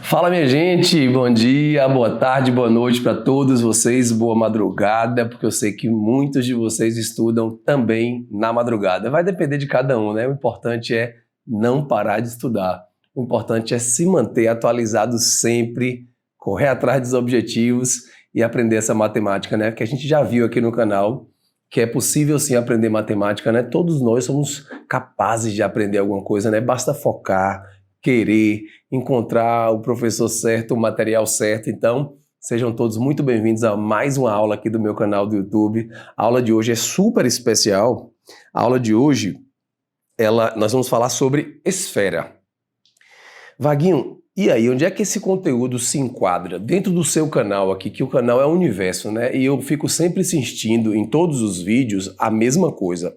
Fala, minha gente, bom dia, boa tarde, boa noite para todos vocês, boa madrugada, porque eu sei que muitos de vocês estudam também na madrugada. Vai depender de cada um, né? O importante é não parar de estudar. O importante é se manter atualizado sempre, correr atrás dos objetivos e aprender essa matemática, né? Que a gente já viu aqui no canal que é possível sim aprender matemática, né? Todos nós somos capazes de aprender alguma coisa, né? Basta focar, querer, encontrar o professor certo, o material certo. Então, sejam todos muito bem-vindos a mais uma aula aqui do meu canal do YouTube. A aula de hoje é super especial. A aula de hoje, nós vamos falar sobre esfera. Vaguinho, e aí, onde é que esse conteúdo se enquadra? Dentro do seu canal aqui, que o canal é um universo, né? E eu fico sempre insistindo em todos os vídeos a mesma coisa.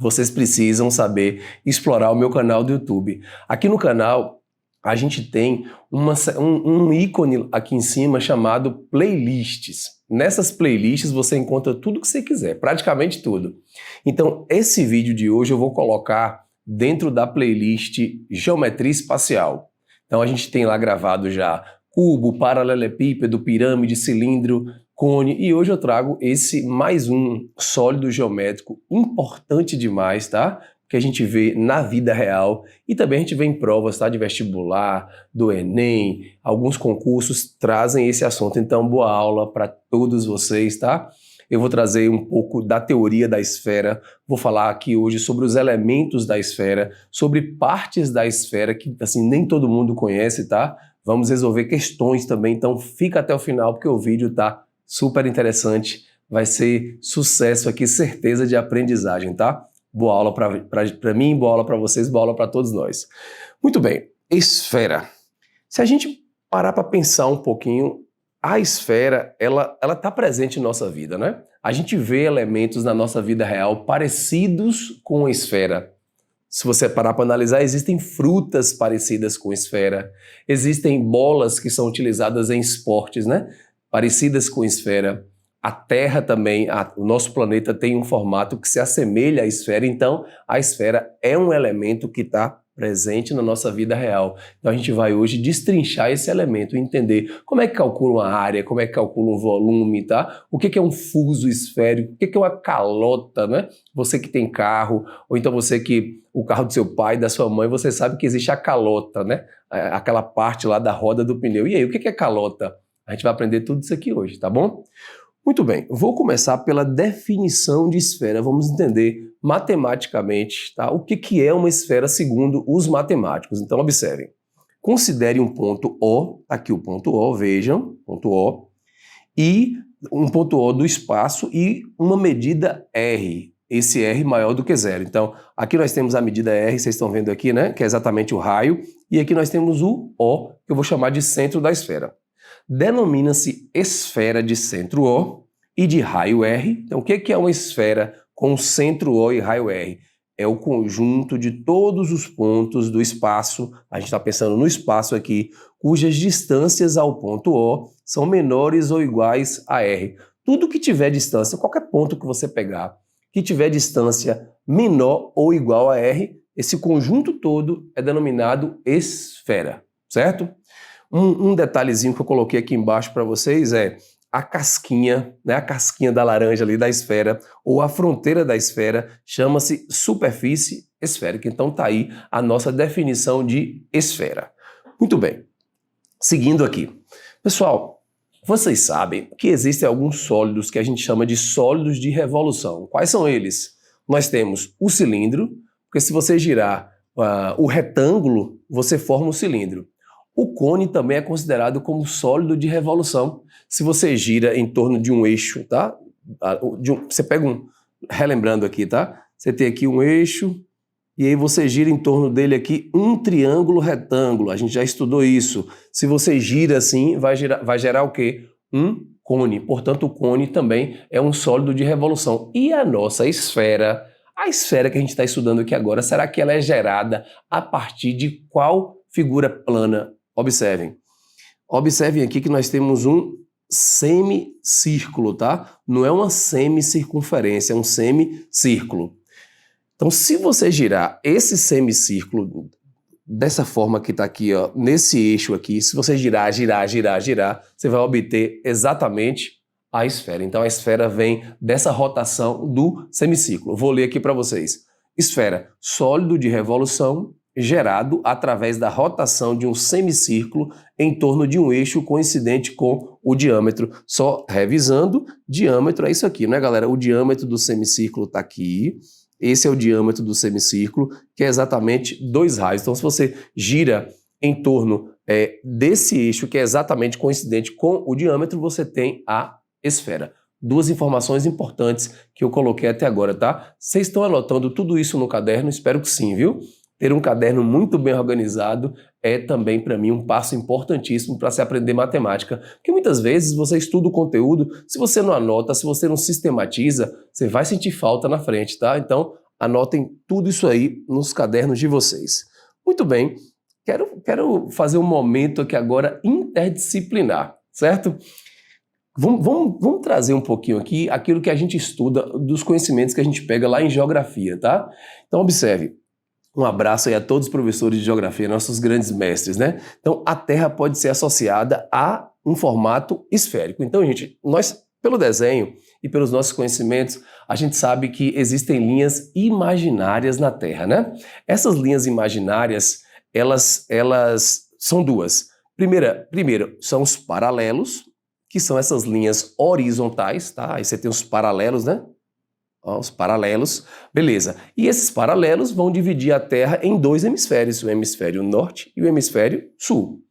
Vocês precisam saber explorar o meu canal do YouTube. Aqui no canal, a gente tem um ícone aqui em cima chamado playlists. Nessas playlists você encontra tudo que você quiser, praticamente tudo. Então, esse vídeo de hoje eu vou colocar dentro da playlist Geometria Espacial. Então, a gente tem lá gravado já cubo, paralelepípedo, pirâmide, cilindro, cone, e hoje eu trago esse mais um sólido geométrico importante demais, tá? Que a gente vê na vida real e também a gente vê em provas, tá? De vestibular, do Enem, alguns concursos trazem esse assunto. Então, boa aula para todos vocês, tá? Eu vou trazer um pouco da teoria da esfera, vou falar aqui hoje sobre os elementos da esfera, sobre partes da esfera que, assim, nem todo mundo conhece, tá? Vamos resolver questões também, então fica até o final porque o vídeo tá super interessante, vai ser sucesso aqui, certeza de aprendizagem, tá? Boa aula para mim, boa aula para vocês, boa aula para todos nós. Muito bem, esfera. Se a gente parar para pensar um pouquinho, a esfera, ela está presente em nossa vida, né? A gente vê elementos na nossa vida real parecidos com a esfera. Se você parar para analisar, existem frutas parecidas com esfera, existem bolas que são utilizadas em esportes, né? Parecidas com esfera. A Terra também, o nosso planeta tem um formato que se assemelha à esfera, então a esfera é um elemento que está presente na nossa vida real. Então a gente vai hoje destrinchar esse elemento, entender como é que calcula uma área, como é que calcula um volume, tá? O que é um fuso esférico, o que é uma calota, né? Você que tem carro, ou então você que o carro do seu pai, da sua mãe, você sabe que existe a calota, né? Aquela parte lá da roda do pneu. E aí, o que é calota? A gente vai aprender tudo isso aqui hoje, tá bom? Muito bem, vou começar pela definição de esfera. Vamos entender matematicamente, tá? O que é uma esfera segundo os matemáticos. Então, observem. Considere um ponto O, aqui o ponto O, vejam, ponto O, e um ponto O do espaço e uma medida R. Esse R maior do que zero. Então, aqui nós temos a medida R, vocês estão vendo aqui, né? Que é exatamente o raio. E aqui nós temos o O, que eu vou chamar de centro da esfera. Denomina-se esfera de centro O e de raio R. Então, o que é uma esfera com centro O e raio R? É o conjunto de todos os pontos do espaço, a gente está pensando no espaço aqui, cujas distâncias ao ponto O são menores ou iguais a R. Tudo que tiver distância, qualquer ponto que você pegar, que tiver distância menor ou igual a R, esse conjunto todo é denominado esfera, certo? Um detalhezinho que eu coloquei aqui embaixo para vocês é a casquinha, né, a casquinha da laranja ali da esfera, ou a fronteira da esfera, chama-se superfície esférica. Então tá aí a nossa definição de esfera. Muito bem, seguindo aqui. Pessoal, vocês sabem que existem alguns sólidos que a gente chama de sólidos de revolução. Quais são eles? Nós temos o cilindro, porque se você girar o retângulo, você forma o cilindro. O cone também é considerado como sólido de revolução. Se você gira em torno de um eixo, tá? Você pega relembrando aqui, tá? Você tem aqui um eixo e aí você gira em torno dele aqui um triângulo retângulo. A gente já estudou isso. Se você gira assim, vai gerar o quê? Um cone. Portanto, o cone também é um sólido de revolução. E a nossa esfera, a esfera que a gente está estudando aqui agora, será que ela é gerada a partir de qual figura plana? Observem aqui que nós temos um semicírculo, tá? Não é uma semicircunferência, é um semicírculo. Então, se você girar esse semicírculo dessa forma que está aqui, ó, nesse eixo aqui, se você girar, você vai obter exatamente a esfera. Então a esfera vem dessa rotação do semicírculo. Vou ler aqui para vocês. Esfera, sólido de revolução gerado através da rotação de um semicírculo em torno de um eixo coincidente com o diâmetro. Só revisando, diâmetro é isso aqui, né, galera? O diâmetro do semicírculo está aqui. Esse é o diâmetro do semicírculo, que é exatamente 2 raios. Então, se você gira em torno desse eixo, que é exatamente coincidente com o diâmetro, você tem a esfera. 2 informações importantes que eu coloquei até agora, tá? Vocês estão anotando tudo isso no caderno? Espero que sim, viu? Ter um caderno muito bem organizado é também, para mim, um passo importantíssimo para se aprender matemática. Porque muitas vezes você estuda o conteúdo, se você não anota, se você não sistematiza, você vai sentir falta na frente, tá? Então, anotem tudo isso aí nos cadernos de vocês. Muito bem, quero fazer um momento aqui agora interdisciplinar, certo? Vamos trazer um pouquinho aqui aquilo que a gente estuda dos conhecimentos que a gente pega lá em geografia, tá? Então, observe. Um abraço aí a todos os professores de geografia, nossos grandes mestres, né? Então, a Terra pode ser associada a um formato esférico. Então, gente, nós, pelo desenho e pelos nossos conhecimentos, a gente sabe que existem linhas imaginárias na Terra, né? Essas linhas imaginárias, elas são 2. Primeiro, são os paralelos, que são essas linhas horizontais, tá? Aí você tem os paralelos, né? Os paralelos, beleza. E esses paralelos vão dividir a Terra em 2 hemisférios, o hemisfério norte e o hemisfério sul.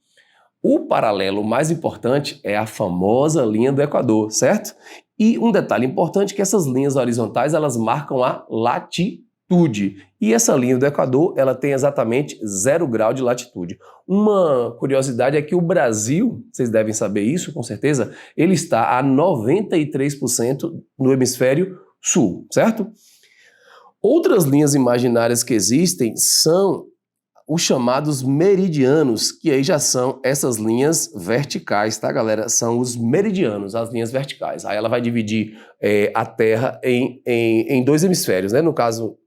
O paralelo mais importante é a famosa linha do Equador, certo? E um detalhe importante é que essas linhas horizontais, elas marcam a latitude. E essa linha do Equador, ela tem exatamente 0 grau de latitude. Uma curiosidade é que o Brasil, vocês devem saber isso com certeza, ele está a 93% no hemisfério sul, certo? Outras linhas imaginárias que existem são os chamados meridianos, que aí já são essas linhas verticais, tá, galera? São os meridianos, as linhas verticais. Aí ela vai dividir a Terra em 2 hemisférios, né? No caso,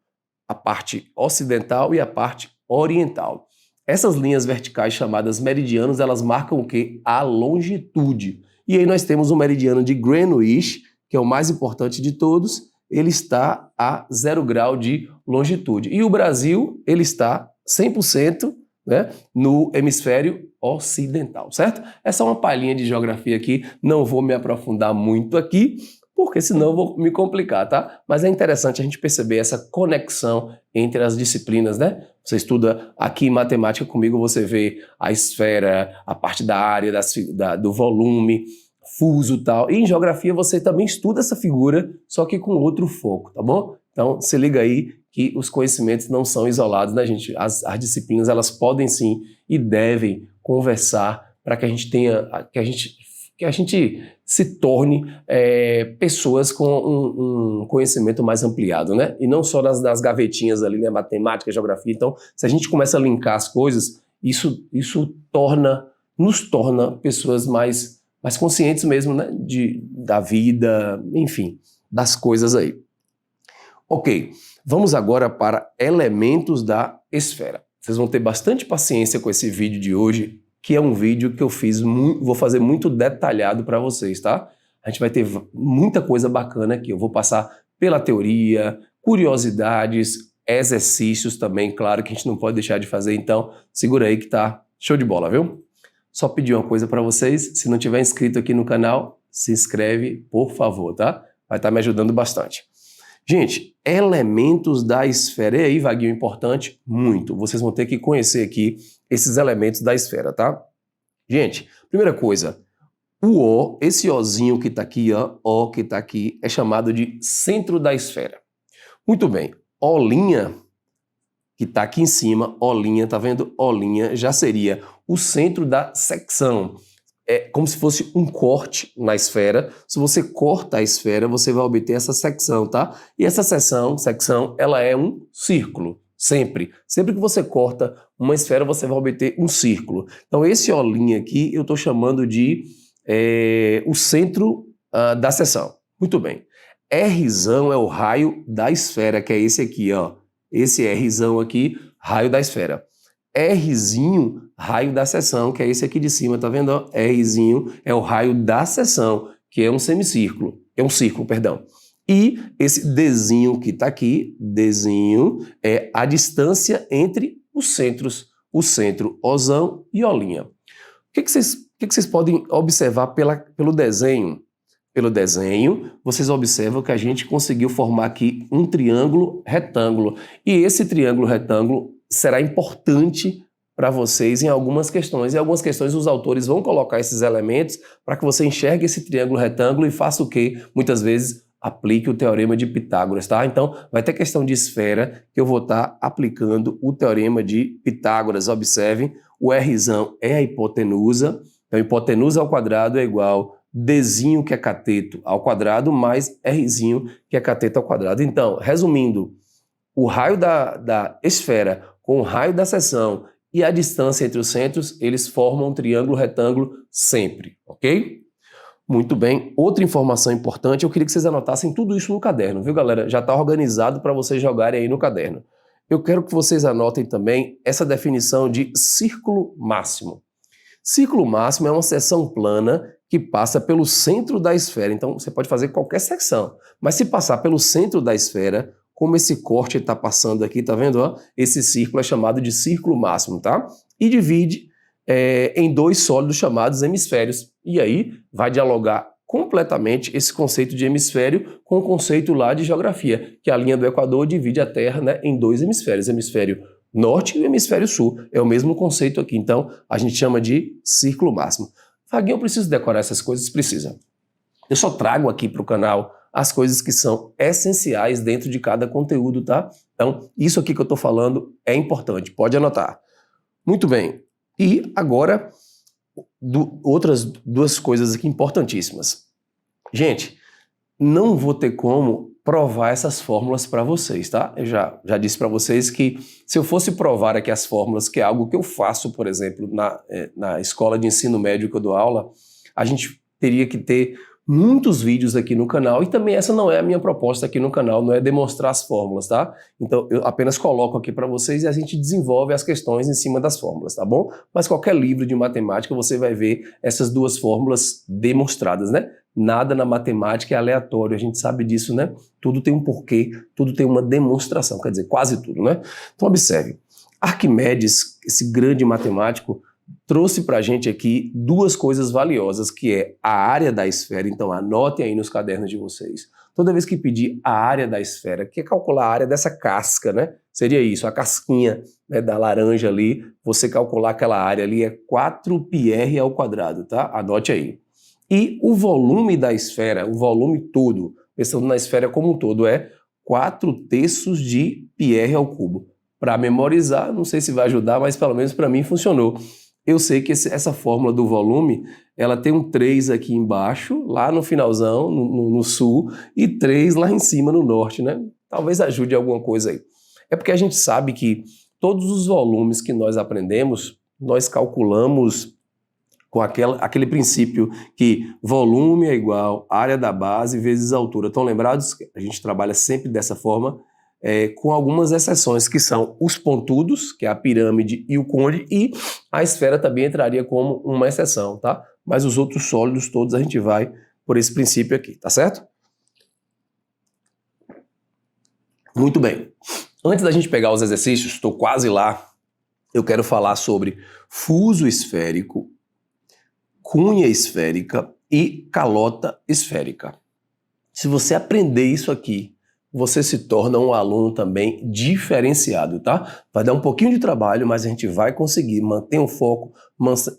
a parte ocidental e a parte oriental. Essas linhas verticais chamadas meridianos, elas marcam o quê? A longitude. E aí nós temos o meridiano de Greenwich, que é o mais importante de todos, ele está a 0 grau de longitude. E o Brasil, ele está 100%, né, no hemisfério ocidental, certo? Essa é uma palhinha de geografia aqui, não vou me aprofundar muito aqui, porque senão eu vou me complicar, tá? Mas é interessante a gente perceber essa conexão entre as disciplinas, né? Você estuda aqui em matemática comigo, você vê a esfera, a parte da área, do volume, fuso e tal. E em geografia você também estuda essa figura, só que com outro foco, tá bom? Então, se liga aí que os conhecimentos não são isolados, né, gente? As disciplinas, elas podem sim e devem conversar para que a gente tenha, que a gente se torne pessoas com um conhecimento mais ampliado, né? E não só nas gavetinhas ali, né? Matemática, geografia. Então, se a gente começa a linkar as coisas, isso nos torna pessoas mais conscientes mesmo, né, da vida, enfim, das coisas aí. Ok, vamos agora para elementos da esfera. Vocês vão ter bastante paciência com esse vídeo de hoje, que é um vídeo que eu vou fazer muito detalhado para vocês, tá? A gente vai ter muita coisa bacana aqui. Eu vou passar pela teoria, curiosidades, exercícios também, claro que a gente não pode deixar de fazer, então segura aí que tá show de bola, viu? Só pedir uma coisa para vocês, se não tiver inscrito aqui no canal, se inscreve, por favor, tá? Vai estar me ajudando bastante. Gente, elementos da esfera. E aí, Vaguinho, importante? Muito. Vocês vão ter que conhecer aqui esses elementos da esfera, tá? Gente, primeira coisa, o O, esse Ozinho que tá aqui, ó, O que tá aqui, é chamado de centro da esfera. Muito bem, Olinha, que tá aqui em cima, Olinha, tá vendo? Olinha já seria o centro da secção. É como se fosse um corte na esfera. Se você corta a esfera, você vai obter essa secção, tá? E essa secção, ela é um círculo, sempre. Sempre que você corta uma esfera, você vai obter um círculo. Então, esse Olinha aqui, eu estou chamando de o centro da seção. Muito bem. Rzão é o raio da esfera, que é esse aqui, ó. Esse Rzão aqui, raio da esfera. Rzinho, raio da seção, que é esse aqui de cima, tá vendo? Ó? Rzinho é o raio da seção, que é um semicírculo, é um círculo, perdão. E esse Dzinho que está aqui, Dzinho, é a distância entre os centros, o centro Ozão e Olinha. O que vocês podem observar pelo desenho? Pelo desenho, vocês observam que a gente conseguiu formar aqui um triângulo retângulo. E esse triângulo retângulo será importante para vocês em algumas questões. Em algumas questões, os autores vão colocar esses elementos para que você enxergue esse triângulo retângulo e faça o quê? Muitas vezes, aplique o teorema de Pitágoras, tá? Então, vai ter questão de esfera que eu vou estar aplicando o teorema de Pitágoras. Observem, o Rzão é a hipotenusa. Então, hipotenusa ao quadrado é igual Dzinho, que é cateto, ao quadrado, mais Rzinho, que é cateto ao quadrado. Então, resumindo, o raio da esfera com o raio da seção e a distância entre os centros, eles formam um triângulo retângulo sempre, ok? Muito bem. Outra informação importante, eu queria que vocês anotassem tudo isso no caderno, viu, galera? Já está organizado para vocês jogarem aí no caderno. Eu quero que vocês anotem também essa definição de círculo máximo. Círculo máximo é uma seção plana que passa pelo centro da esfera. Então, você pode fazer qualquer secção, mas se passar pelo centro da esfera, como esse corte está passando aqui, tá vendo? Ó? Esse círculo é chamado de círculo máximo, tá? E divide em dois sólidos chamados hemisférios. E aí vai dialogar completamente esse conceito de hemisfério com o conceito lá de geografia, que a linha do Equador divide a Terra, né, em dois hemisférios, hemisfério norte e o hemisfério sul. É o mesmo conceito aqui. Então, a gente chama de círculo máximo. Vaguinho, eu preciso decorar essas coisas? Precisa. Eu só trago aqui para o canal as coisas que são essenciais dentro de cada conteúdo, tá? Então, isso aqui que eu estou falando é importante. Pode anotar. Muito bem. E agora, outras duas coisas aqui importantíssimas. Gente, não vou ter como provar essas fórmulas para vocês, tá? Eu já disse para vocês que se eu fosse provar aqui as fórmulas, que é algo que eu faço, por exemplo, na escola de ensino médio que eu dou aula, a gente teria que ter muitos vídeos aqui no canal, e também essa não é a minha proposta aqui no canal, não é demonstrar as fórmulas, tá? Então eu apenas coloco aqui para vocês e a gente desenvolve as questões em cima das fórmulas, tá bom? Mas qualquer livro de matemática você vai ver essas duas fórmulas demonstradas, né? Nada na matemática é aleatório, a gente sabe disso, né? Tudo tem um porquê, tudo tem uma demonstração, quer dizer, quase tudo, né? Então observe, Arquimedes, esse grande matemático, trouxe para a gente aqui duas coisas valiosas, que é a área da esfera. Então anotem aí nos cadernos de vocês. Toda vez que pedir a área da esfera, que é calcular a área dessa casca, né? Seria isso, a casquinha, né, da laranja ali, você calcular aquela área ali é 4πr ao quadrado, tá? Anote aí. E o volume da esfera, o volume todo, pensando na esfera como um todo, é 4/3 de πr ao cubo. Para memorizar, não sei se vai ajudar, mas pelo menos para mim funcionou. Eu sei que essa fórmula do volume, ela tem um 3 aqui embaixo, lá no finalzão, no sul, e 3 lá em cima no norte, né? Talvez ajude alguma coisa aí. É porque a gente sabe que todos os volumes que nós aprendemos, nós calculamos com aquele princípio que volume é igual área da base vezes altura. Estão lembrados? A gente trabalha sempre dessa forma, com algumas exceções, que são os pontudos, que é a pirâmide e o cône, e a esfera também entraria como uma exceção, tá? Mas os outros sólidos todos a gente vai por esse princípio aqui, tá certo? Muito bem. Antes da gente pegar os exercícios, estou quase lá, eu quero falar sobre fuso esférico, cunha esférica e calota esférica. Se você aprender isso aqui, você se torna um aluno também diferenciado, tá? Vai dar um pouquinho de trabalho, mas a gente vai conseguir manter o foco,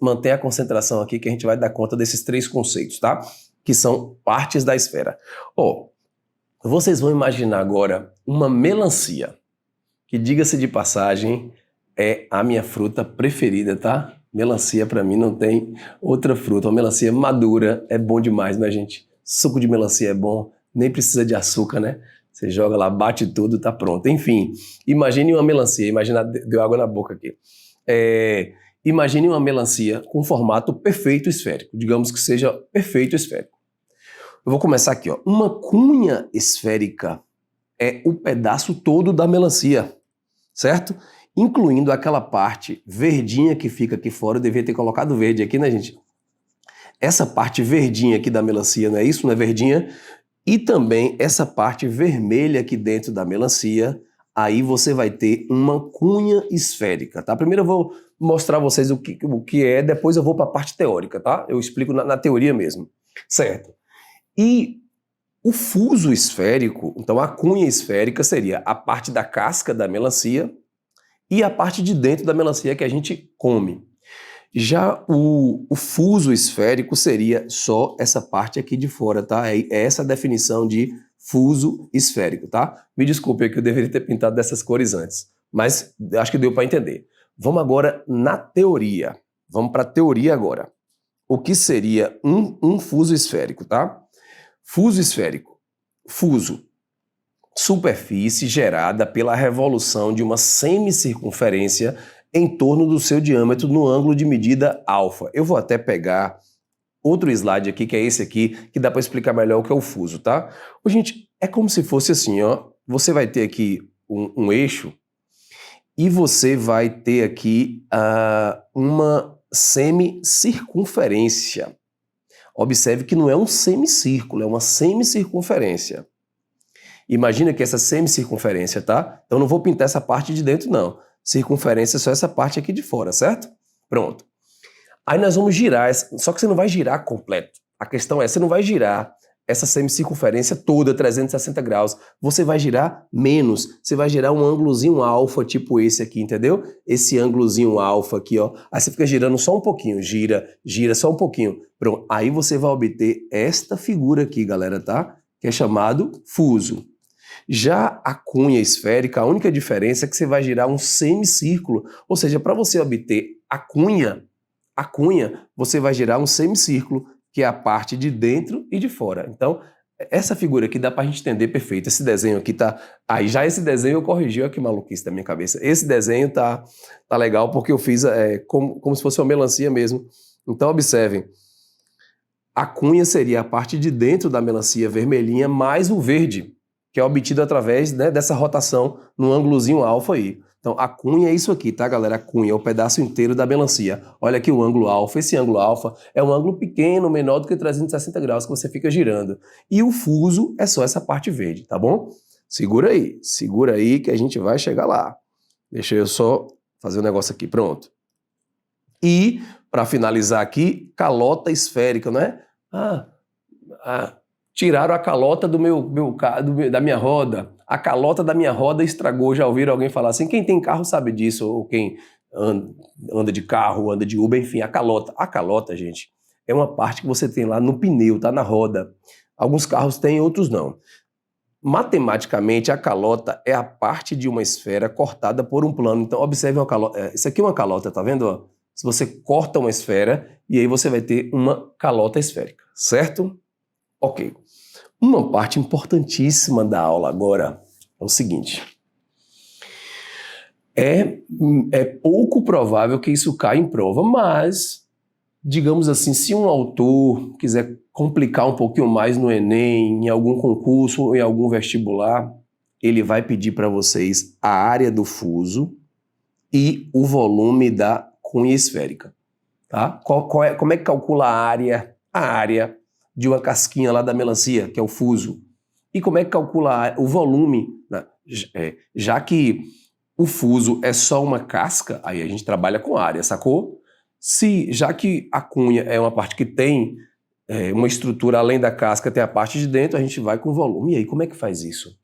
manter a concentração aqui, que a gente vai dar conta desses três conceitos, tá? Que são partes da esfera. Vocês vão imaginar agora uma melancia, que, diga-se de passagem, é a minha fruta preferida, tá? Melancia para mim não tem outra fruta. Uma melancia madura é bom demais, né, gente? Suco de melancia é bom, nem precisa de açúcar, né? Você joga lá, bate tudo, tá pronto. Enfim, imagine uma melancia, deu água na boca aqui. Imagine uma melancia com formato perfeito esférico, digamos que seja perfeito esférico. Eu vou começar aqui, ó. Uma cunha esférica é o pedaço todo da melancia, certo? incluindo aquela parte verdinha que fica aqui fora. Eu devia ter colocado verde aqui, né, gente? Essa parte verdinha aqui da melancia, não é isso? Não é verdinha? E também essa parte vermelha aqui dentro da melancia, aí você vai ter uma cunha esférica, tá? Primeiro eu vou mostrar a vocês o que é, depois eu vou para a parte teórica, tá? Eu explico na teoria mesmo, certo? E o fuso esférico, então a cunha esférica seria a parte da casca da melancia e a parte de dentro da melancia que a gente come. Já o fuso esférico seria só essa parte aqui de fora, tá? É essa a definição de fuso esférico, tá? Me desculpe que eu deveria ter pintado dessas cores antes, mas acho que deu para entender. Vamos agora na teoria. Vamos para a teoria agora. O que seria um fuso esférico, tá? Fuso esférico. Fuso. Superfície gerada pela revolução de uma semicircunferência em torno do seu diâmetro no ângulo de medida alfa. Eu vou até pegar outro slide aqui, que é esse aqui, que dá para explicar melhor o que é o fuso, tá? Gente, é como se fosse assim, ó. Você vai ter aqui um eixo e você vai ter aqui uma semicircunferência. Observe que não é um semicírculo, é uma semicircunferência. Imagina que essa semicircunferência, tá? Então não vou pintar essa parte de dentro, não. Circunferência é só essa parte aqui de fora, certo? Pronto. Aí nós vamos girar, só que você não vai girar completo. A questão é, você não vai girar essa semicircunferência toda, 360 graus. Você vai girar menos. Você vai girar um ângulozinho alfa, tipo esse aqui, entendeu? Esse ângulozinho alfa aqui, ó. Aí você fica girando só um pouquinho, gira só um pouquinho. Pronto. Aí você vai obter esta figura aqui, galera, tá? Que é chamado fuso. Já a cunha esférica, a única diferença é que você vai girar um semicírculo, ou seja, para você obter a cunha, você vai girar um semicírculo, que é a parte de dentro e de fora. Então, essa figura aqui dá para a gente entender perfeito. Esse desenho aqui tá... Aí já esse desenho eu corrigi, olha que maluquice da minha cabeça. Esse desenho tá legal porque eu fiz como se fosse uma melancia mesmo. Então, observem. A cunha seria a parte de dentro da melancia vermelhinha mais o verde, que é obtido através, né, dessa rotação no ângulozinho alfa aí. Então, a cunha é isso aqui, tá, galera? A cunha é o pedaço inteiro da melancia. Olha aqui o ângulo alfa. Esse ângulo alfa é um ângulo pequeno, menor do que 360 graus, que você fica girando. E o fuso é só essa parte verde, tá bom? Segura aí que a gente vai chegar lá. Deixa eu só fazer um negócio aqui, pronto. E, para finalizar aqui, calota esférica, não é? Tiraram a calota da minha roda. A calota da minha roda estragou. Já ouviram alguém falar assim? Quem tem carro sabe disso, ou quem anda de carro, anda de Uber, enfim, a calota. A calota, gente, é uma parte que você tem lá no pneu, tá na roda. Alguns carros têm, outros não. Matematicamente, a calota é a parte de uma esfera cortada por um plano. Então, observe uma calota. Isso aqui é uma calota, tá vendo? Se você corta uma esfera, e aí você vai ter uma calota esférica, certo? Ok. Uma parte importantíssima da aula agora é o seguinte. É pouco provável que isso caia em prova, mas, digamos assim, se um autor quiser complicar um pouquinho mais no Enem, em algum concurso ou em algum vestibular, ele vai pedir para vocês a área do fuso e o volume da cunha esférica. Tá? Como é que calcula a área? A área de uma casquinha lá da melancia, que é o fuso. E como é que calcula o volume? Já que o fuso é só uma casca, aí a gente trabalha com área, sacou? Já que a cunha é uma parte que tem uma estrutura além da casca, tem a parte de dentro, a gente vai com volume. E aí, como é que faz isso?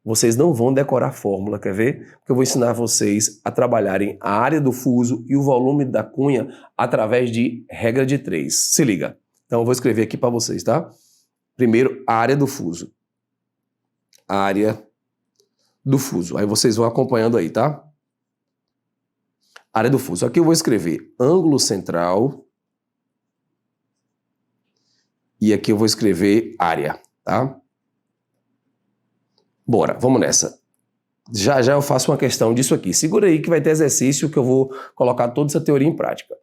Vocês não vão decorar a fórmula, quer ver? Porque eu vou ensinar vocês a trabalharem a área do fuso e o volume da cunha através de regra de 3. Se liga. Então eu vou escrever aqui para vocês, tá? Primeiro, a área do fuso. Área do fuso. Aí vocês vão acompanhando aí, tá? Área do fuso. Aqui eu vou escrever ângulo central. E aqui eu vou escrever área, tá? Bora, vamos nessa. Já eu faço uma questão disso aqui. Segura aí que vai ter exercício que eu vou colocar toda essa teoria em prática.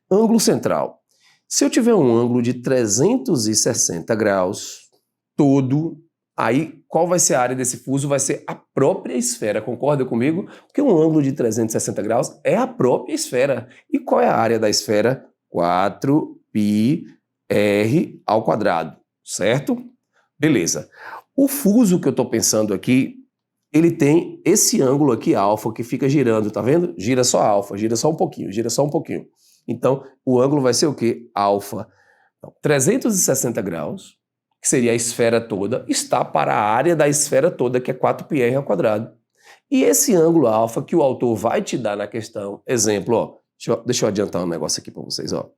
Ângulo central. Se eu tiver um ângulo de 360 graus todo, Aí, qual vai ser a área desse fuso? Vai ser a própria esfera, concorda comigo? Porque um ângulo de 360 graus é a própria esfera. E qual é a área da esfera? 4πr ao quadrado, certo? Beleza. O fuso que eu estou pensando aqui, ele tem esse ângulo aqui, alfa, que fica girando, tá vendo? Gira só alfa, gira só um pouquinho, gira só um pouquinho. Então, o ângulo vai ser o quê? Alfa. Então, 360 graus, que seria a esfera toda, está para a área da esfera toda, que é 4πr ao quadrado. E esse ângulo alfa que o autor vai te dar na questão, exemplo, ó, deixa eu adiantar um negócio aqui para vocês, ó.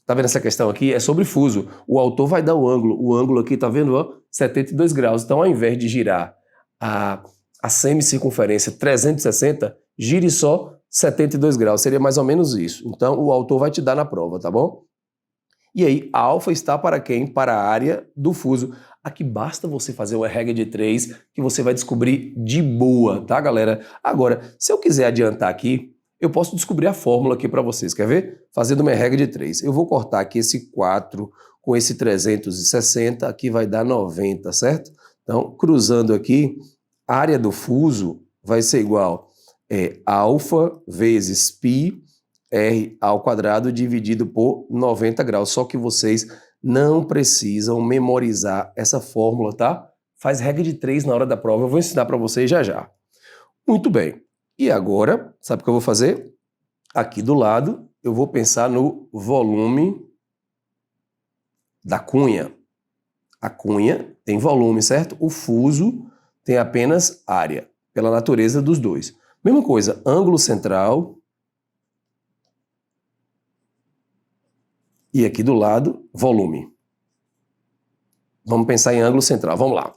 Tá vendo essa questão aqui? É sobre fuso. O autor vai dar o ângulo aqui, tá vendo, ó? 72 graus. Então, ao invés de girar a semicircunferência 360, gire só 72 graus. Seria mais ou menos isso. Então, o autor vai te dar na prova, tá bom? E aí, a alfa está para quem? Para a área do fuso. Aqui basta você fazer uma regra de 3 que você vai descobrir de boa, tá, galera? Agora, se eu quiser adiantar aqui, eu posso descobrir a fórmula aqui para vocês. Quer ver? Fazendo uma regra de 3. Eu vou cortar aqui esse 4 com esse 360, aqui vai dar 90, certo? Então, cruzando aqui, a área do fuso vai ser igual alfa vezes πr ao quadrado dividido por 90 graus. Só que vocês não precisam memorizar essa fórmula, tá? Faz regra de 3 na hora da prova. Eu vou ensinar para vocês já já. Muito bem. E agora, sabe o que eu vou fazer? Aqui do lado, eu vou pensar no volume da cunha. A cunha tem volume, certo? O fuso tem apenas área, pela natureza dos dois. Mesma coisa, ângulo central. E aqui do lado, volume. Vamos pensar em ângulo central. Vamos lá.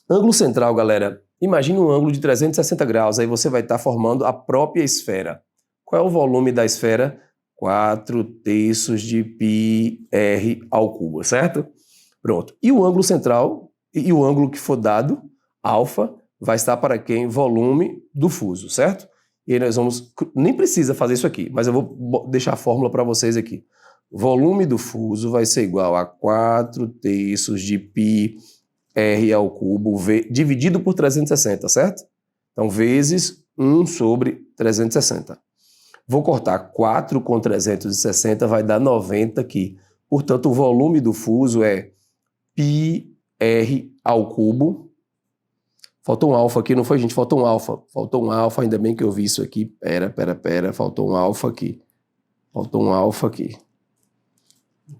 Ângulo central, galera, imagine um ângulo de 360 graus. Aí você vai estar formando a própria esfera. Qual é o volume da esfera? 4/3 de πr ao cubo, certo? Pronto. E o ângulo central, e o ângulo que for dado, alfa, vai estar para quem? Volume do fuso, certo? E aí nós vamos... Nem precisa fazer isso aqui, mas eu vou deixar a fórmula para vocês aqui. Volume do fuso vai ser igual a 4/3 de πr ao cubo dividido por 360, certo? Então, vezes 1 sobre 360. Vou cortar 4 com 360, vai dar 90 aqui. Portanto, o volume do fuso é πr ao cubo. Faltou um alfa aqui, não foi, gente? Faltou um alfa. Faltou um alfa, ainda bem que eu vi isso aqui. Pera. Faltou um alfa aqui. Faltou um alfa aqui.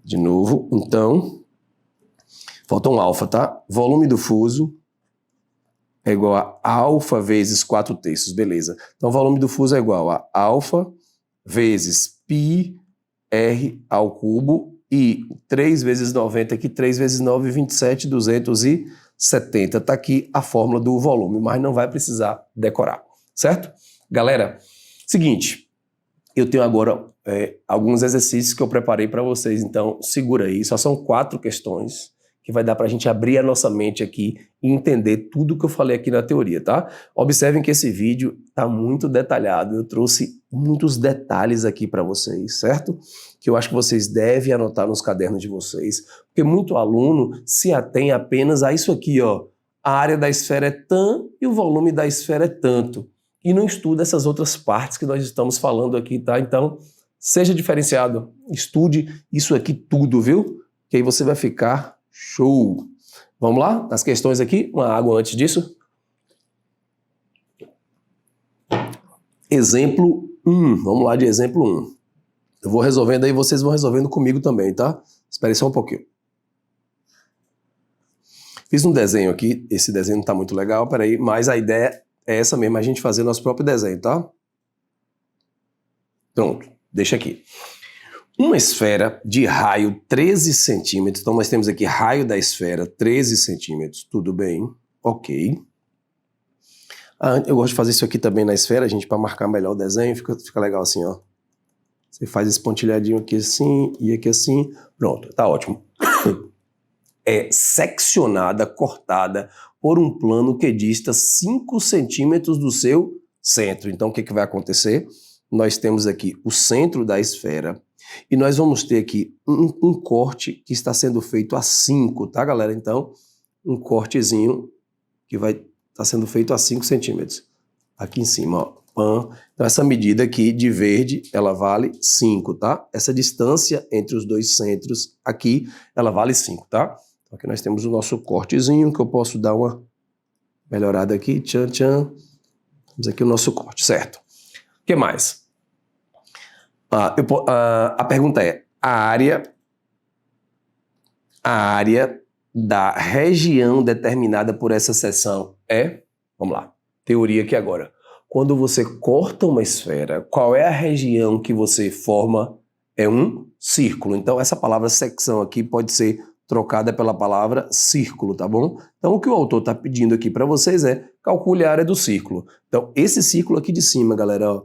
De novo, então, faltou um alfa, tá? Volume do fuso é igual a alfa vezes 4/3, beleza. Então, o volume do fuso é igual a alfa vezes πr ao cubo e 3 vezes 90 aqui, 3 vezes 9, 27, 270. Tá aqui a fórmula do volume, mas não vai precisar decorar, certo? Galera, seguinte, eu tenho agora alguns exercícios que eu preparei para vocês, então segura aí, só são 4 questões que vai dar para a gente abrir a nossa mente aqui e entender tudo que eu falei aqui na teoria, tá? Observem que esse vídeo está muito detalhado, eu trouxe muitos detalhes aqui para vocês, certo? Que eu acho que vocês devem anotar nos cadernos de vocês, porque muito aluno se atém apenas a isso aqui, ó, a área da esfera é tanto e o volume da esfera é tanto, e não estuda essas outras partes que nós estamos falando aqui, tá? Então, seja diferenciado, estude isso aqui tudo, viu? Que aí você vai ficar show! Vamos lá? As questões aqui, uma água antes disso. Exemplo 1, vamos lá de exemplo 1. Eu vou resolvendo aí, vocês vão resolvendo comigo também, tá? Espere só um pouquinho. Fiz um desenho aqui, esse desenho não tá muito legal, peraí, mas a ideia é essa mesmo, a gente fazer nosso próprio desenho, tá? Pronto, deixa aqui. Uma esfera de raio 13 centímetros, então nós temos aqui raio da esfera 13 centímetros, tudo bem, ok. Eu gosto de fazer isso aqui também na esfera, gente, para marcar melhor o desenho, fica legal assim, ó. Você faz esse pontilhadinho aqui assim e aqui assim, pronto, tá ótimo. É seccionada, cortada por um plano que dista 5 centímetros do seu centro. Então o que vai acontecer? Nós temos aqui o centro da esfera e nós vamos ter aqui um corte que está sendo feito a 5, tá, galera? Então, um cortezinho que vai estar sendo feito a 5 centímetros. Aqui em cima, ó. Então, essa medida aqui de verde, ela vale 5, tá? Essa distância entre os dois centros aqui, ela vale 5, tá? Então, aqui nós temos o nosso cortezinho, que eu posso dar uma melhorada aqui. Tchan, tchan. Temos aqui o nosso corte, certo? O que mais? A pergunta é, a área da região determinada por essa seção é... Vamos lá, teoria aqui agora. Quando você corta uma esfera, qual é a região que você forma? É um círculo. Então, essa palavra secção aqui pode ser trocada pela palavra círculo, tá bom? Então, o que o autor está pedindo aqui para vocês é calcule a área do círculo. Então, esse círculo aqui de cima, galera, ó.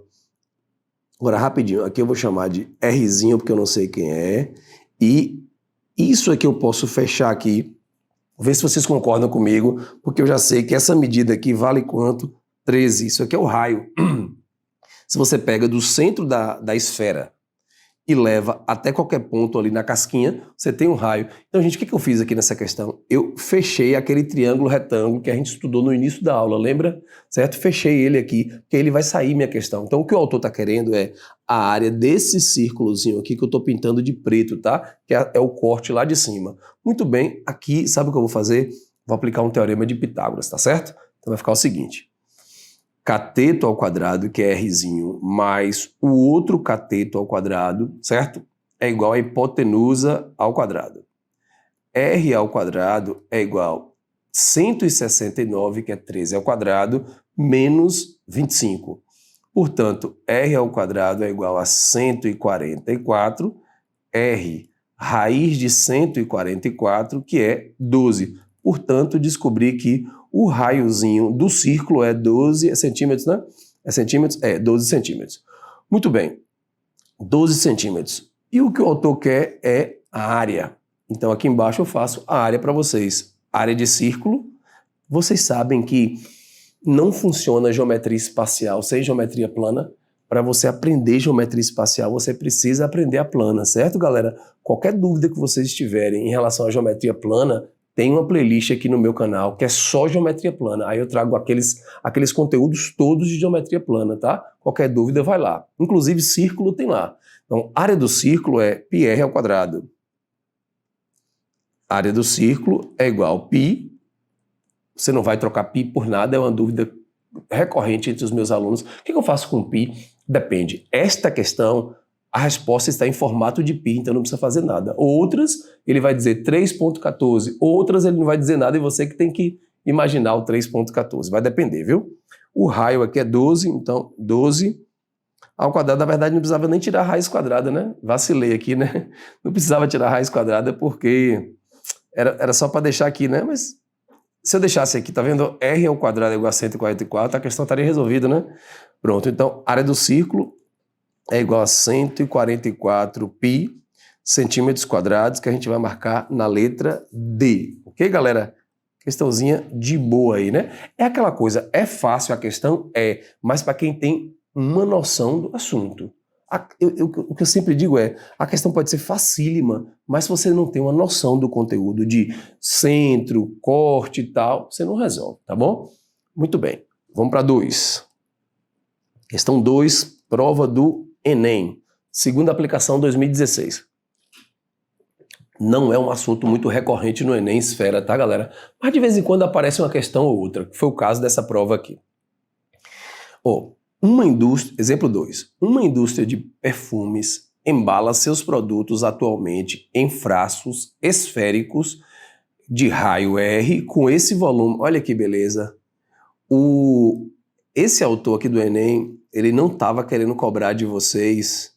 Agora, rapidinho, aqui eu vou chamar de Rzinho, porque eu não sei quem é. E isso aqui eu posso fechar aqui. Ver se vocês concordam comigo, porque eu já sei que essa medida aqui vale quanto? 13, isso aqui é o raio. Se você pega do centro da esfera e leva até qualquer ponto ali na casquinha, você tem um raio. Então, gente, o que eu fiz aqui nessa questão? Eu fechei aquele triângulo retângulo que a gente estudou no início da aula, lembra? Certo? Fechei ele aqui, porque ele vai sair minha questão. Então, o que o autor está querendo é a área desse círculozinho aqui que eu estou pintando de preto, tá? Que é o corte lá de cima. Muito bem, aqui, sabe o que eu vou fazer? Vou aplicar um teorema de Pitágoras, tá certo? Então, vai ficar o seguinte. Cateto ao quadrado, que é Rzinho, mais o outro cateto ao quadrado, certo? É igual a hipotenusa ao quadrado. R ao quadrado é igual a 169, que é 13 ao quadrado, menos 25. Portanto, R ao quadrado é igual a 144, R raiz de 144, que é 12. Portanto, descobri que o raiozinho do círculo é 12 centímetros, né? É centímetros? É, 12 centímetros. Muito bem, 12 centímetros. E o que o autor quer é a área. Então, aqui embaixo eu faço a área para vocês. Área de círculo. Vocês sabem que não funciona geometria espacial sem geometria plana. Para você aprender geometria espacial, você precisa aprender a plana, certo, galera? Qualquer dúvida que vocês tiverem em relação à geometria plana, tem uma playlist aqui no meu canal que é só geometria plana. Aí eu trago aqueles conteúdos todos de geometria plana, tá? Qualquer dúvida vai lá. Inclusive círculo tem lá. Então, área do círculo é πr ao quadrado. Área do círculo é igual a π. Você não vai trocar π por nada, é uma dúvida recorrente entre os meus alunos. O que eu faço com π? Depende. Esta questão, a resposta está em formato de π, então não precisa fazer nada. Outras, ele vai dizer 3.14. Outras, ele não vai dizer nada e você que tem que imaginar o 3.14. Vai depender, viu? O raio aqui é 12, então 12 ao quadrado. Na verdade, não precisava nem tirar a raiz quadrada, né? Vacilei aqui, né? Não precisava tirar a raiz quadrada porque era só para deixar aqui, né? Mas se eu deixasse aqui, tá vendo? R ao quadrado é igual a 144, a questão estaria resolvida, né? Pronto, então, área do círculo é igual a 144 π centímetros quadrados, que a gente vai marcar na letra D. Ok, galera? Questãozinha de boa aí, né? É aquela coisa, é fácil a questão? É, mas para quem tem uma noção do assunto. O que eu sempre digo é, a questão pode ser facílima, mas se você não tem uma noção do conteúdo de centro, corte e tal, você não resolve, tá bom? Muito bem, vamos para 2. Questão 2, prova do Enem, segunda aplicação 2016. Não é um assunto muito recorrente no Enem Esfera, tá, galera? Mas de vez em quando aparece uma questão ou outra, que foi o caso dessa prova aqui. Uma indústria, exemplo 2, uma indústria de perfumes embala seus produtos atualmente em frascos esféricos de raio R com esse volume. Olha que beleza. Esse autor aqui do Enem, ele não estava querendo cobrar de vocês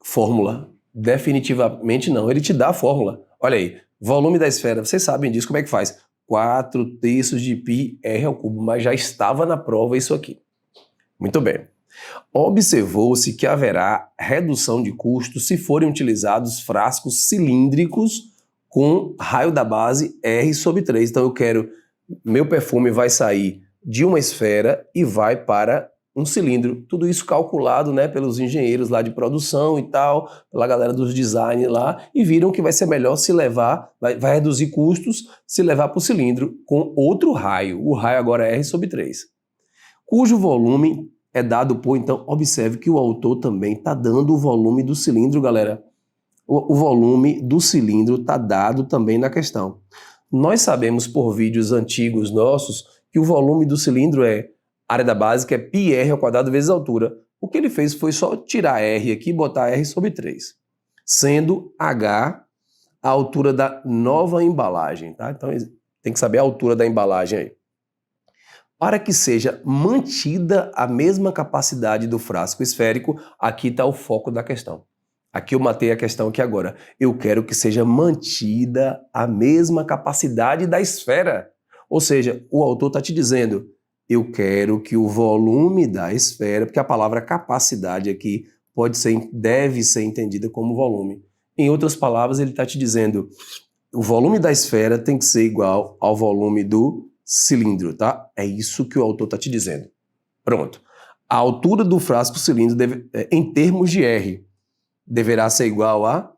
fórmula. Definitivamente não. Ele te dá a fórmula. Olha aí, volume da esfera, vocês sabem disso, como é que faz? 4/3 de π R ao cubo, mas já estava na prova isso aqui. Muito bem. Observou-se que haverá redução de custo se forem utilizados frascos cilíndricos com raio da base R/3. Então eu quero, meu perfume vai sair de uma esfera e vai para um cilindro. Tudo isso calculado, né, pelos engenheiros lá de produção e tal, pela galera dos design lá, e viram que vai ser melhor se levar, vai reduzir custos se levar para o cilindro com outro raio. O raio agora é R/3, cujo volume é dado por, então, observe que o autor também está dando o volume do cilindro, galera. O volume do cilindro está dado também na questão. Nós sabemos por vídeos antigos nossos que o volume do cilindro é área da base, que é πr² vezes a altura. O que ele fez foi só tirar R aqui e botar R/3, sendo H a altura da nova embalagem, tá? Então tem que saber a altura da embalagem aí. Para que seja mantida a mesma capacidade do frasco esférico, aqui está o foco da questão. Aqui eu matei a questão aqui agora. Eu quero que seja mantida a mesma capacidade da esfera. Ou seja, o autor está te dizendo, eu quero que o volume da esfera, porque a palavra capacidade aqui deve ser entendida como volume. Em outras palavras, ele está te dizendo, o volume da esfera tem que ser igual ao volume do cilindro, tá? É isso que o autor está te dizendo. Pronto. A altura do frasco cilindro, em termos de R, deverá ser igual a...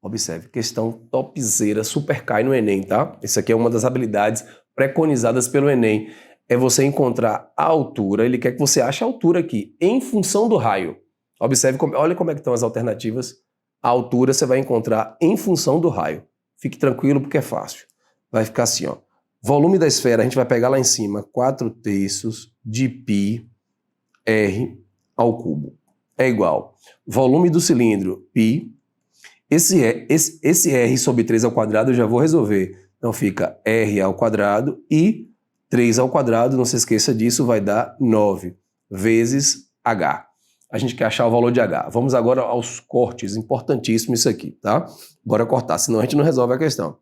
Observe, questão topzera, super cai no Enem, tá? Isso aqui é uma das habilidades preconizadas pelo Enem. É você encontrar a altura, ele quer que você ache a altura aqui, em função do raio. Observe, olha como é que estão as alternativas. A altura você vai encontrar em função do raio. Fique tranquilo porque é fácil. Vai ficar assim, ó. Volume da esfera, a gente vai pegar lá em cima, 4/3 de πr ao cubo. É igual. Volume do cilindro, π. Esse R/3² eu já vou resolver. Então fica R² e 3², não se esqueça disso, vai dar 9 vezes H. A gente quer achar o valor de H. Vamos agora aos cortes, importantíssimo isso aqui, tá? Bora cortar, senão a gente não resolve a questão.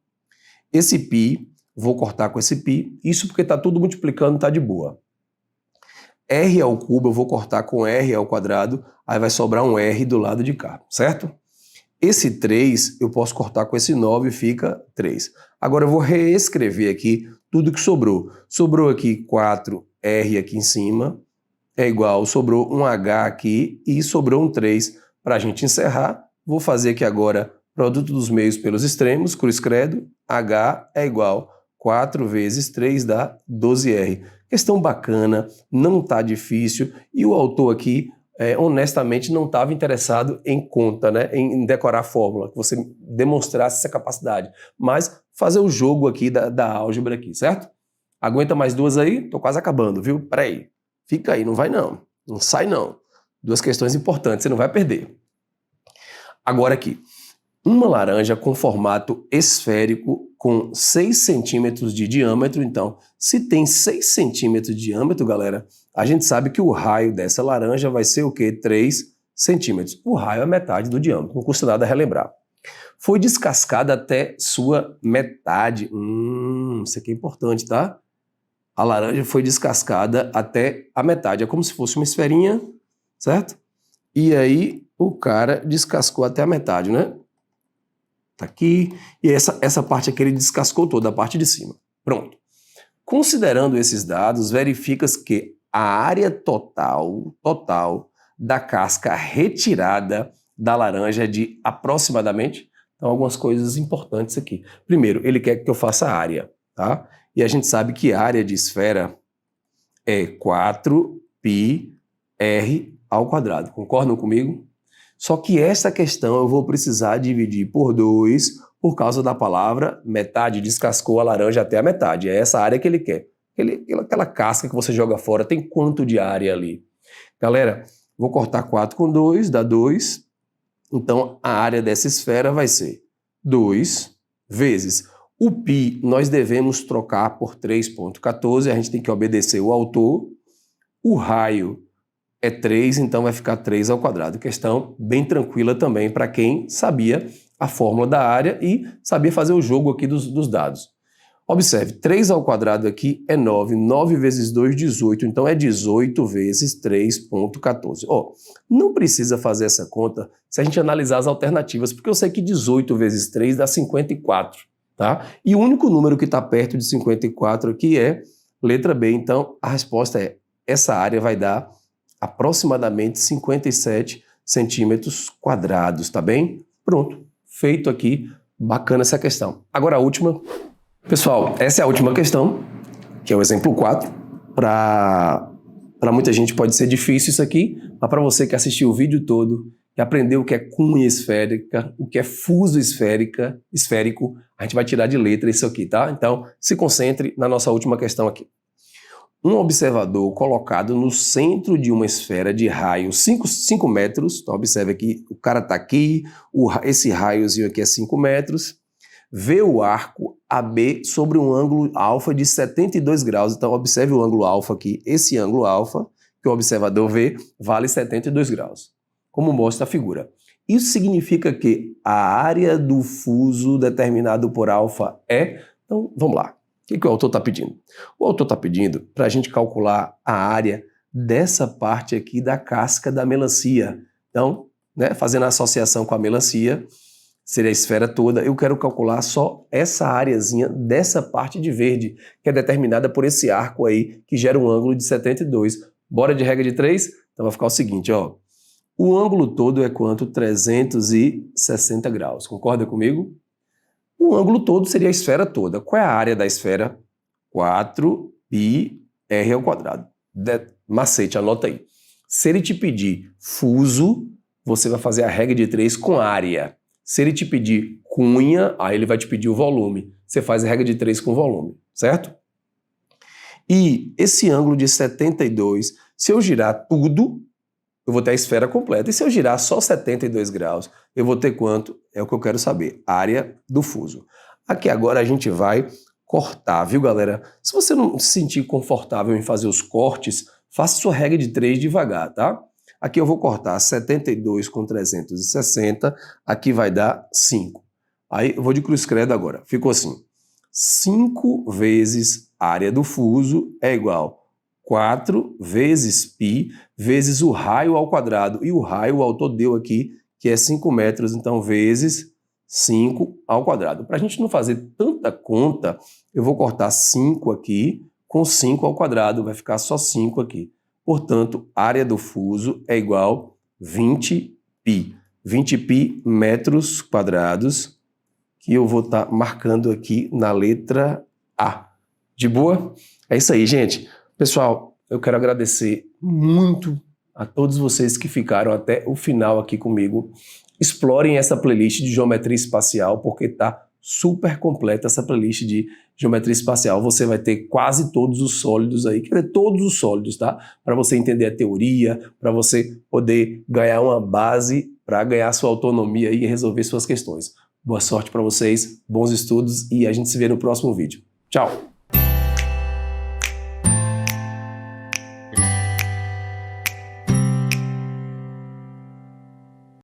Esse π, vou cortar com esse π, isso porque está tudo multiplicando, tá de boa. R ao cubo eu vou cortar com R², aí vai sobrar um R do lado de cá, certo? Esse 3 eu posso cortar com esse 9 e fica 3. Agora eu vou reescrever aqui tudo que sobrou. Sobrou aqui 4R aqui em cima, é igual, sobrou um H aqui e sobrou um 3. Para a gente encerrar, vou fazer aqui agora produto dos meios pelos extremos, cruz credo, H é igual 4 vezes 3 dá 12R. Questão bacana, não está difícil e o autor aqui, honestamente, não estava interessado em conta, né, em decorar a fórmula, que você demonstrasse essa capacidade, mas fazer o jogo aqui da álgebra aqui, certo? Aguenta mais duas aí? Tô quase acabando, viu? Peraí, fica aí, não vai não, não sai não. Duas questões importantes, você não vai perder. Agora aqui, uma laranja com formato esférico com 6 centímetros de diâmetro, então, se tem 6 centímetros de diâmetro, galera, a gente sabe que o raio dessa laranja vai ser o quê? 3 centímetros. O raio é metade do diâmetro, não custa nada relembrar. Foi descascada até sua metade. Isso aqui é importante, tá? A laranja foi descascada até a metade. É como se fosse uma esferinha, certo? E aí o cara descascou até a metade, né? Tá aqui. E essa parte aqui ele descascou toda, a parte de cima. Pronto. Considerando esses dados, verifica-se que a área total da casca retirada da laranja é de aproximadamente... Então, algumas coisas importantes aqui. Primeiro, ele quer que eu faça a área, tá? E a gente sabe que a área de esfera é 4πr². Concordam comigo? Só que essa questão eu vou precisar dividir por 2 por causa da palavra metade. Descascou a laranja até a metade. É essa área que ele quer. Aquela casca que você joga fora, tem quanto de área ali? Galera, vou cortar 4 com 2, dá 2. Então, a área dessa esfera vai ser 2 vezes o π, nós devemos trocar por 3,14, a gente tem que obedecer o autor. O raio é 3, então vai ficar 3². Questão bem tranquila também para quem sabia a fórmula da área e sabia fazer o jogo aqui dos dados. Observe, 3² aqui é 9, 9 vezes 2, 18, então é 18 vezes 3,14. Não precisa fazer essa conta se a gente analisar as alternativas, porque eu sei que 18 vezes 3 dá 54, tá? E o único número que está perto de 54 aqui é letra B, então a resposta é, essa área vai dar aproximadamente 57 centímetros quadrados, tá bem? Pronto, feito aqui, bacana essa questão. Agora a última. Pessoal, essa é a última questão, que é o exemplo 4. Para muita gente pode ser difícil isso aqui, mas para você que assistiu o vídeo todo e aprendeu o que é cunha esférica, o que é fuso esférico, a gente vai tirar de letra isso aqui, tá? Então, se concentre na nossa última questão aqui. Um observador colocado no centro de uma esfera de raio 5 metros, então observe aqui, o cara está aqui, esse raiozinho aqui é 5 metros, vê o arco AB sobre um ângulo alfa de 72 graus. Então, observe o ângulo alfa aqui. Esse ângulo alfa que o observador vê vale 72 graus, como mostra a figura. Isso significa que a área do fuso determinado por alfa é... Então, vamos lá. O que o autor está pedindo? O autor está pedindo para a gente calcular a área dessa parte aqui da casca da melancia. Então, né, fazendo a associação com a melancia, seria a esfera toda, eu quero calcular só essa áreazinha dessa parte de verde, que é determinada por esse arco aí, que gera um ângulo de 72. Bora de regra de 3? Então vai ficar o seguinte, ó. O ângulo todo é quanto? 360 graus. Concorda comigo? O ângulo todo seria a esfera toda. Qual é a área da esfera? 4πr². Macete, anota aí. Se ele te pedir fuso, você vai fazer a regra de 3 com área. Se ele te pedir cunha, aí ele vai te pedir o volume. Você faz a regra de 3 com volume, certo? E esse ângulo de 72, se eu girar tudo, eu vou ter a esfera completa. E se eu girar só 72 graus, eu vou ter quanto? É o que eu quero saber, área do fuso. Aqui agora a gente vai cortar, viu, galera? Se você não se sentir confortável em fazer os cortes, faça sua regra de 3 devagar, tá? Aqui eu vou cortar 72 com 360, aqui vai dar 5. Aí eu vou de cruz credo agora. Ficou assim, 5 vezes área do fuso é igual 4 vezes π vezes o raio ao quadrado. E o raio o autor deu aqui, que é 5 metros, então vezes 5 ao quadrado. Para a gente não fazer tanta conta, eu vou cortar 5 aqui com 5 ao quadrado, vai ficar só 5 aqui. Portanto, área do fuso é igual 20π. 20π metros quadrados, que eu vou estar marcando aqui na letra A. De boa? É isso aí, gente. Pessoal, eu quero agradecer muito a todos vocês que ficaram até o final aqui comigo. Explorem essa playlist de geometria espacial, porque está super completa essa playlist de geometria espacial. Você vai ter quase todos os sólidos aí, quer dizer, todos os sólidos, tá? Para você entender a teoria, para você poder ganhar uma base para ganhar sua autonomia e resolver suas questões. Boa sorte para vocês, bons estudos e a gente se vê no próximo vídeo. Tchau!